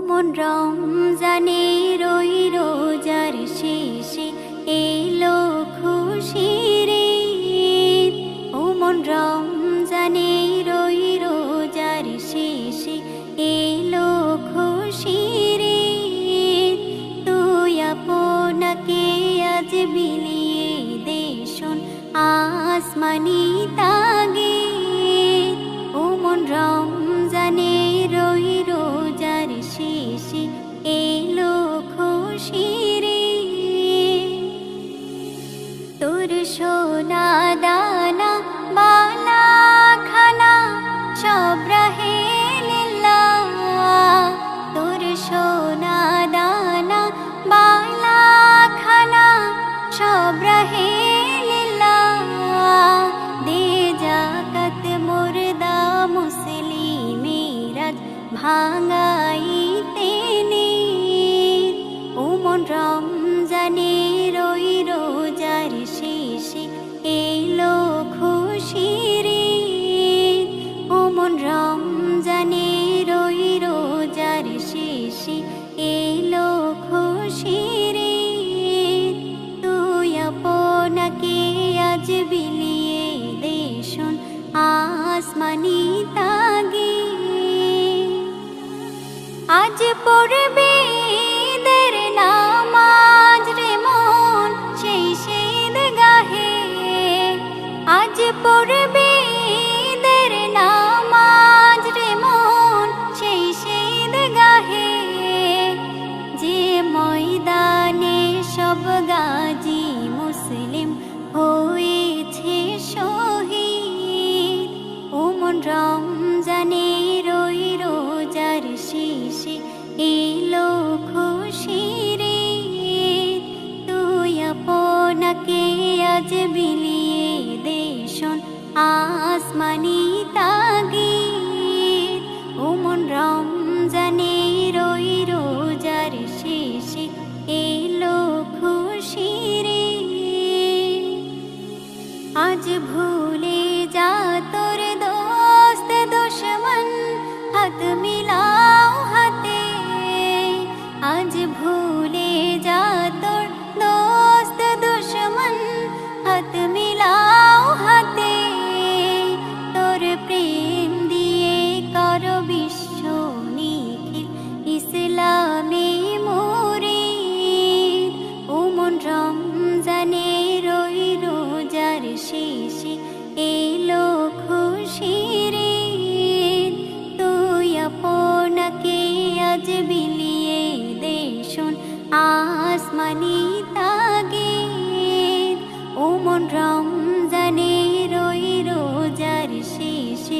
মন রমজানের ওই রোজার শেষে এলো খুশির ঈদ। ও মন রমজানের ওই রোজার শেষে এলো খুশির ঈদ। তুই আপনাকে আজ বিলিয়ে দে শোন আসমানি তাগিদ। ও মন রমজানের ওই রোজার শেষে এলো খুশির ঈদ। তোর সোনা দানা বালা খানা সব রাহে লিল্লাহ। তোর সোনা দানা বালা খানা সব রাহে লিল্লাহ। দে জাকাত মুর্দা মুসলিমের ভাঙাইতে নিদ। ও মন রমজানের ওই রোজার শেষে এলো খুশির ঈদ। ও মন রমজানের ওই রোজার শেষে এলো খুশির ঈদ। তুই আপনাকে আজ বিলিয়ে দে শোন আসমানি তাগিদ। আজ পড়বে ঈদের নামাজ রে মন সেই ঈদগাহে। আজ পড়বে ঈদের নামাজ রে মন সেই ঈদগাহে। যে ময়দানে সব গাজী মুসলিম হয়েছে শহীদ। ও মন রমজানের ওই রোজার শেষে এলো খুশির ঈদ। তুই আপনাকে আজ বিলিয়ে দে শোন আসমানি তাগিদ। ও মন রমজানের ওই রোজার শেষে এলো খুশির ঈদ। আজ ভুলে যা তোর দোস্ত দুশ্মন হাত মিলাও হাতে। আজ ভুলে যা তোর দোস্ত দুশ্মন হাত মিলাও হাতে। তোর প্রেম দিয়ে কর বিশ্ব নিখিল ইসলামে মুরিদ। ও মন রমজানের ওই রোজার শেষে এলো খুশির ঈদ। তুই আপনাকে আজ বিলিয়ে দে শোন আসমানি তাগিদ। ও মন রমজানের ওই রোজার শেষে